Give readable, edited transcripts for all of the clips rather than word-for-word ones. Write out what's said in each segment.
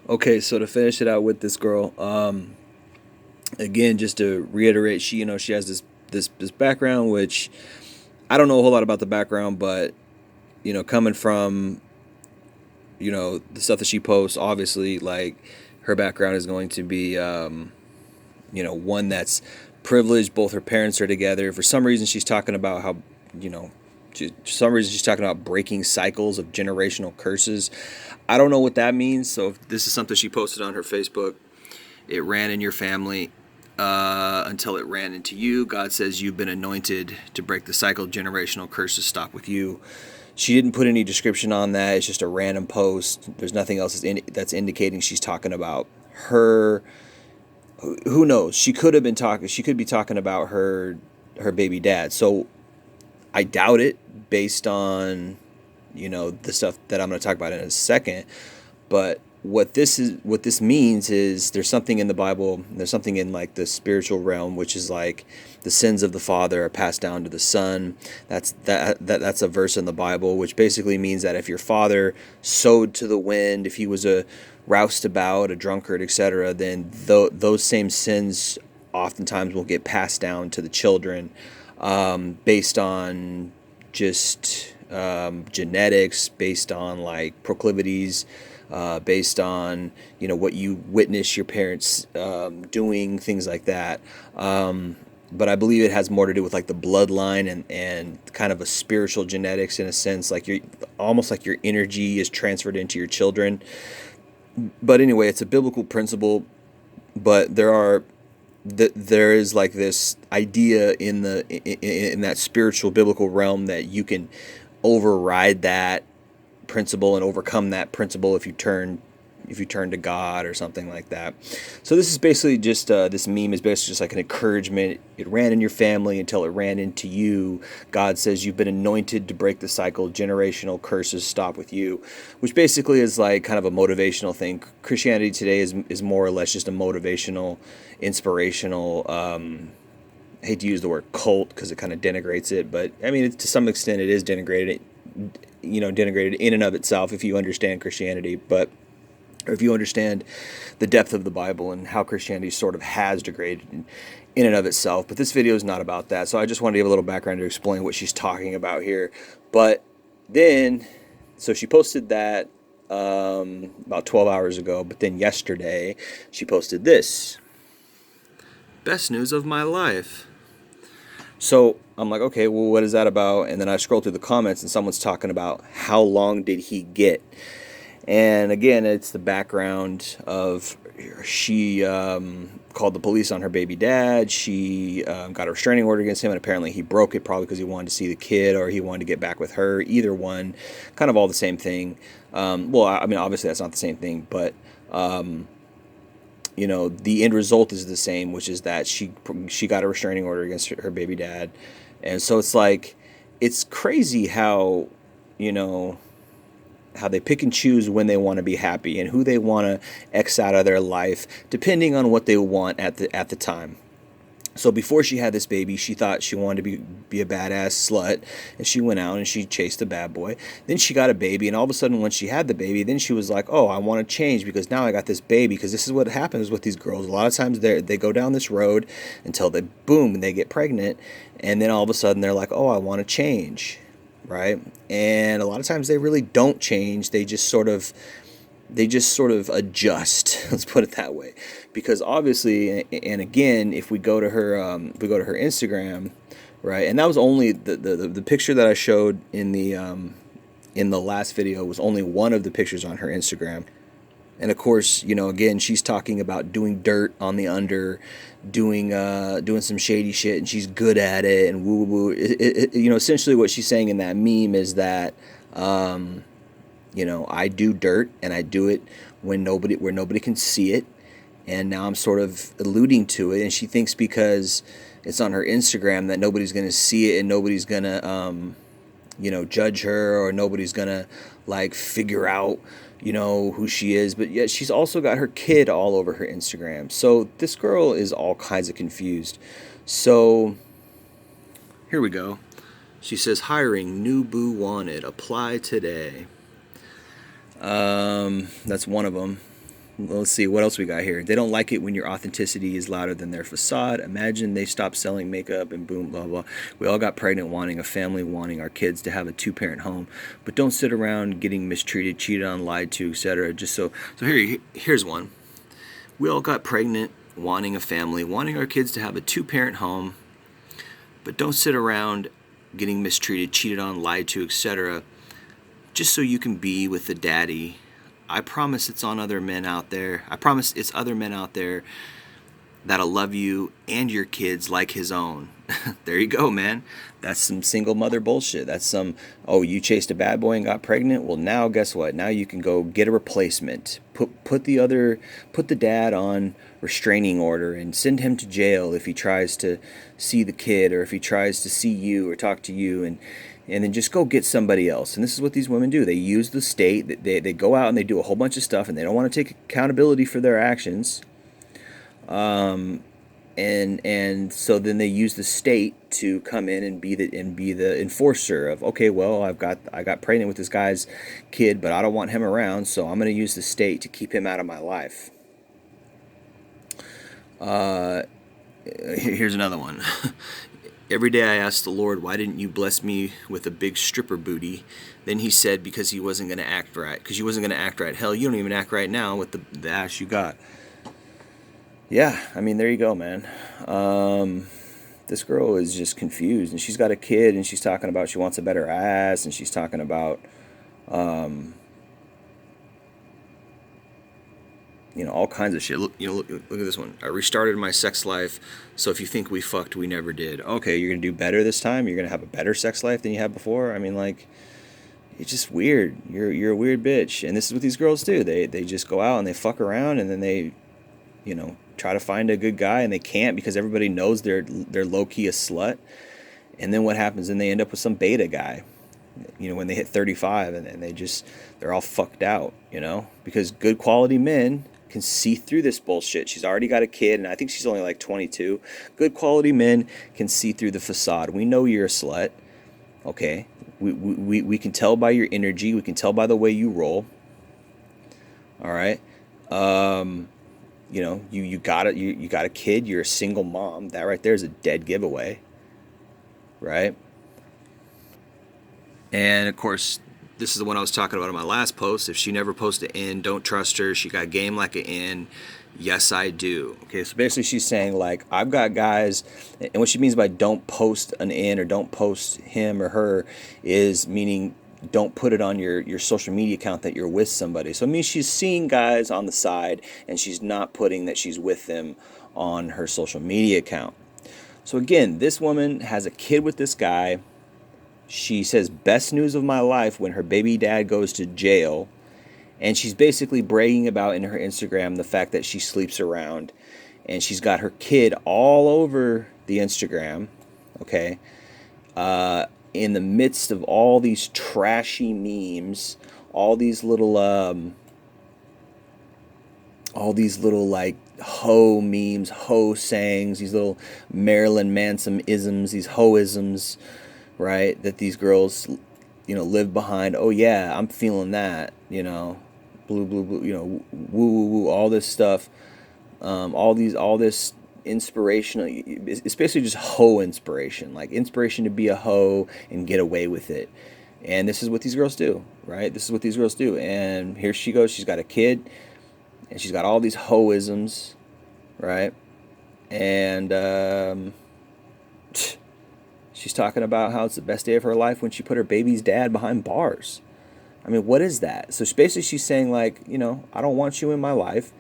Okay, so to finish it out with this girl, again, just to reiterate, she has this background, which I don't know a whole lot about the background, but coming from the stuff that she posts, obviously, like her background is going to be one that's privileged. Both her parents are together. For some reason, she's talking about how you know. For some reason, she's talking about breaking cycles of generational curses. I don't know what that means. So, if this is something she posted on her Facebook. It ran in your family until it ran into you. God says you've been anointed to break the cycle. Generational curses stop with you. She didn't put any description on that. It's just a random post. There's nothing else that's indicating she's talking about her. Who knows? She could have been talking. She could be talking about her baby dad. So I doubt it, based on the stuff that I'm going to talk about in a second. But what this means is there's something in the Bible, there's something in like the spiritual realm, which is like the sins of the father are passed down to the son. That's a verse in the Bible, which basically means that if your father sowed to the wind, if he was a roustabout, a drunkard, etc., then those same sins oftentimes will get passed down to the children, based on just genetics, based on like proclivities, based on what you witness your parents doing, things like that. But I believe it has more to do with like the bloodline and kind of a spiritual genetics, in a sense, like you're almost like your energy is transferred into your children. But anyway, it's a biblical principle. But there is like this idea in that spiritual biblical realm that you can override that principle and overcome that principle if you turn to God or something like that. So this is basically just this meme is basically just like an encouragement. It ran in your family until it ran into you. God says you've been anointed to break the cycle. Generational curses stop with you, which basically is like kind of a motivational thing. Christianity today is more or less just a motivational, inspirational. I hate to use the word cult because it kind of denigrates it, but I mean, to some extent, it is denigrated. Denigrated in and of itself if you understand Christianity, but or if you understand the depth of the Bible and how Christianity sort of has degraded in and of itself. But this video is not about that, so I just wanted to give a little background to explain what she's talking about here. But then, so she posted that about 12 hours ago, but then yesterday she posted this. Best news of my life. So I'm like, okay, well, what is that about? And then I scroll through the comments and someone's talking about how long did he get? And again, it's the background of she called the police on her baby dad. She got a restraining order against him, and apparently he broke it, probably because he wanted to see the kid or he wanted to get back with her. Either one, kind of all the same thing. Well, I mean, obviously that's not the same thing, but the end result is the same, which is that she got a restraining order against her baby dad. And so it's like, it's crazy how, how they pick and choose when they want to be happy and who they want to X out of their life, depending on what they want at the time. So before she had this baby, she thought she wanted to be a badass slut, and she went out and she chased a bad boy. Then she got a baby, and all of a sudden when she had the baby, then she was like, oh, I want to change because now I got this baby. Because this is what happens with these girls. A lot of times they go down this road until they, boom, they get pregnant, and then all of a sudden they're like, oh, I want to change, right? And a lot of times they really don't change. They just sort of adjust. Let's put it that way, because obviously, and again, if we go to her, Instagram, right, and that was only the picture that I showed in the last video was only one of the pictures on her Instagram. And of course, again, she's talking about doing dirt on the under, doing some shady shit, and she's good at it, and woo woo woo. Essentially what she's saying in that meme is that, I do dirt, and I do it where nobody can see it. And now I'm sort of alluding to it, and she thinks because it's on her Instagram that nobody's going to see it and nobody's going to, judge her, or nobody's going to like figure out, who she is. But yet she's also got her kid all over her Instagram. So this girl is all kinds of confused. So here we go. She says, hiring new boo wanted, apply today. That's one of them. Let's see what else we got here. They don't like it when your authenticity is louder than their facade. Imagine they stop selling makeup and boom, blah, blah. We all got pregnant wanting a family, wanting our kids to have a two-parent home, but don't sit around getting mistreated, cheated on, lied to, etc. Just so here's one. We all got pregnant wanting a family, wanting our kids to have a two-parent home, but don't sit around getting mistreated, cheated on, lied to, etc. just so you can be with the daddy. I promise it's on other men out there. I promise it's other men out there that'll love you and your kids like his own. There you go, man. That's some single mother bullshit. That's some, oh, you chased a bad boy and got pregnant? Well, now guess what? Now you can go get a replacement. Put the dad on restraining order and send him to jail if he tries to see the kid or if he tries to see you or talk to you, and then just go get somebody else. And this is what these women do. They use the state. They go out and they do a whole bunch of stuff, and they don't want to take accountability for their actions. And so then they use the state to come in and be the enforcer of, okay, well, I got pregnant with this guy's kid, but I don't want him around, so I'm going to use the state to keep him out of my life. Here's another one. Every day I asked the Lord, why didn't you bless me with a big stripper booty? Then he said, because he wasn't going to act right. Because you wasn't going to act right. Hell, you don't even act right now with the ass you got. Yeah, I mean, there you go, man. This girl is just confused, and she's got a kid, and she's talking about she wants a better ass, and she's talking about, all kinds of shit. Look at this one. I restarted my sex life, so if you think we fucked, we never did. Okay, you're gonna do better this time? You're gonna have a better sex life than you had before? I mean, like, it's just weird. You're a weird bitch, and this is what these girls do. They just go out and they fuck around, and then they, try to find a good guy, and they can't because everybody knows they're low-key a slut. And then what happens? Then they end up with some beta guy, when they hit 35, and they're all fucked out, because good quality men can see through this bullshit. She's already got a kid, and I think she's only like 22. Good quality men can see through the facade. We know you're a slut, okay? We can tell by your energy. We can tell by the way you roll. All right. You got a kid. You're a single mom. That right there is a dead giveaway, right? And of course, this is the one I was talking about in my last post. If she never posted in, don't trust her. She got game like an in. Yes, I do. Okay, so basically she's saying, like, I've got guys, and what she means by don't post an in or don't post him or her is meaning don't put it on your social media account that you're with somebody. So it means she's seeing guys on the side, and she's not putting that she's with them on her social media account. So again, this woman has a kid with this guy. She says, best news of my life when her baby dad goes to jail. And she's basically bragging about in her Instagram the fact that she sleeps around. And she's got her kid all over the Instagram, okay? In the midst of all these trashy memes, all these little like hoe memes, hoe sayings, these little Marilyn Manson isms, these hoe-isms, right, that these girls, live behind. Oh yeah, I'm feeling that, blue, woo, woo, woo, all this stuff, all this inspirational. It's basically just hoe inspiration, like inspiration to be a hoe and get away with it. And this is what these girls do, right? This is what these girls do. And here she goes. She's got a kid, and she's got all these hoe-isms, right? And she's talking about how it's the best day of her life when she put her baby's dad behind bars. I mean, what is that? So basically she's saying, like, I don't want you in my life.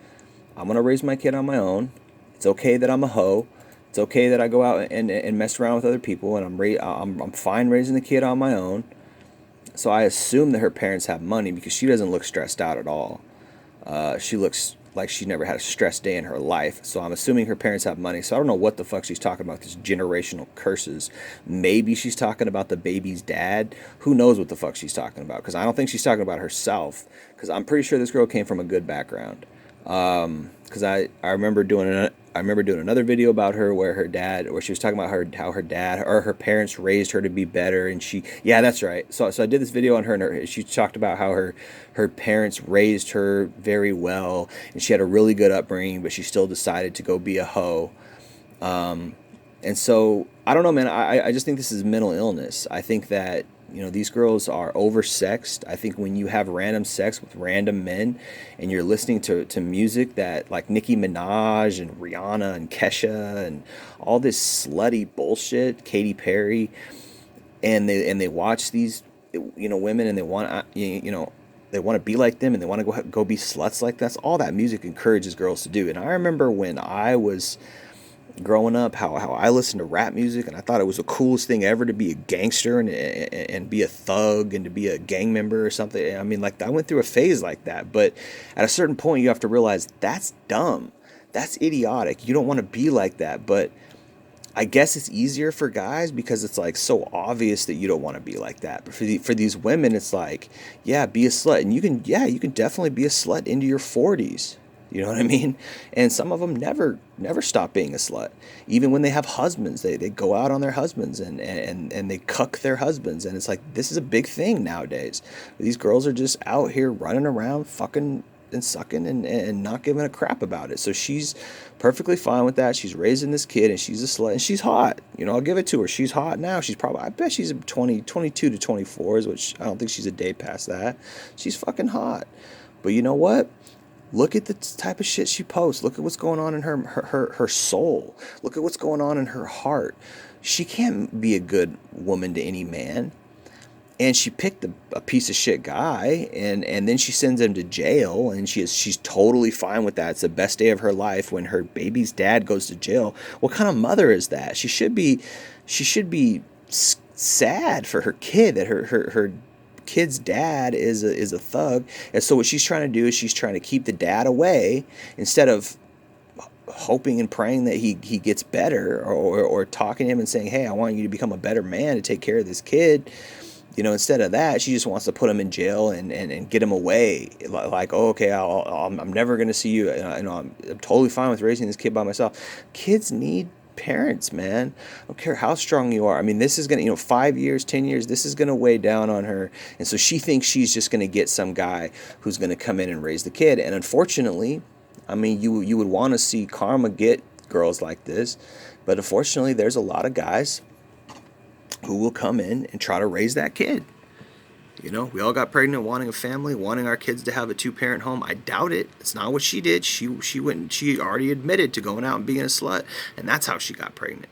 I'm going to raise my kid on my own. It's okay that I'm a hoe. It's okay that I go out and mess around with other people, and I'm fine raising the kid on my own. So I assume that her parents have money because she doesn't look stressed out at all. She looks like she's never had a stressed day in her life. So I'm assuming her parents have money. So I don't know what the fuck she's talking about, these generational curses. Maybe she's talking about the baby's dad. Who knows what the fuck she's talking about? Because I don't think she's talking about herself. Because I'm pretty sure this girl came from a good background. Because I remember doing I remember doing another video about her where she was talking about how her dad or her parents raised her to be better, and yeah, that's right. So I did this video on her, and she talked about how her parents raised her very well, and she had a really good upbringing, but she still decided to go be a hoe. And so I don't know, man. I just think this is mental illness. I think that these girls are oversexed. I think when you have random sex with random men, and you're listening to music that like Nicki Minaj and Rihanna and Kesha and all this slutty bullshit, Katy Perry, and they watch these women, and they want they want to be like them, and they want to go be sluts like that's all that music encourages girls to do. And I remember when I was growing up, how I listened to rap music, and I thought it was the coolest thing ever to be a gangster and be a thug and to be a gang member or something. I mean, like, I went through a phase like that, but at a certain point you have to realize that's dumb. That's idiotic. You don't want to be like that. But I guess it's easier for guys because it's like so obvious that you don't want to be like that. But for these women, it's like, yeah, be a slut. And you can definitely be a slut into your 40s. You know what I mean? And some of them never stop being a slut. Even when they have husbands, they go out on their husbands and they cuck their husbands. And it's like, this is a big thing nowadays. These girls are just out here running around fucking and sucking and not giving a crap about it. So she's perfectly fine with that. She's raising this kid, and she's a slut, and she's hot. I'll give it to her. She's hot now. I bet she's 22 to 24, which I don't think she's a day past that. She's fucking hot. But you know what? Look at the type of shit she posts. Look at what's going on in her soul. Look at what's going on in her heart. She can't be a good woman to any man. And she picked a piece of shit guy, and then she sends him to jail, and she's totally fine with that. It's the best day of her life when her baby's dad goes to jail. What kind of mother is that? She should be sad for her kid that her kid's dad is a thug. And so what she's trying to do is she's trying to keep the dad away instead of hoping and praying that he gets better, or talking to him and saying, hey, I want you to become a better man to take care of this kid. Instead of that, she just wants to put him in jail and get him away. Like, oh, okay, I'm never going to see you. I'm totally fine with raising this kid by myself. Kids need parents, man. I don't care how strong you are. I mean, this is going to, 5 years, 10 years, this is going to weigh down on her. And so she thinks she's just going to get some guy who's going to come in and raise the kid. And unfortunately, I mean, you would want to see karma get girls like this. But unfortunately, there's a lot of guys who will come in and try to raise that kid. We all got pregnant wanting a family, wanting our kids to have a 2-parent home. I doubt it. It's not what she did. She went. She already admitted to going out and being a slut, and that's how she got pregnant,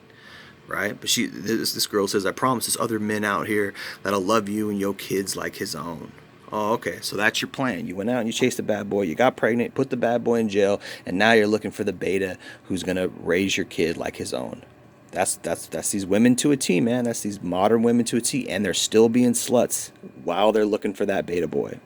right? But this girl says, I promise there's other men out here that'll love you and your kids like his own. Oh, okay. So that's your plan. You went out and you chased a bad boy. You got pregnant, put the bad boy in jail, and now you're looking for the beta who's gonna raise your kid like his own. That's these women to a T, man. That's these modern women to a T, and they're still being sluts while they're looking for that beta boy.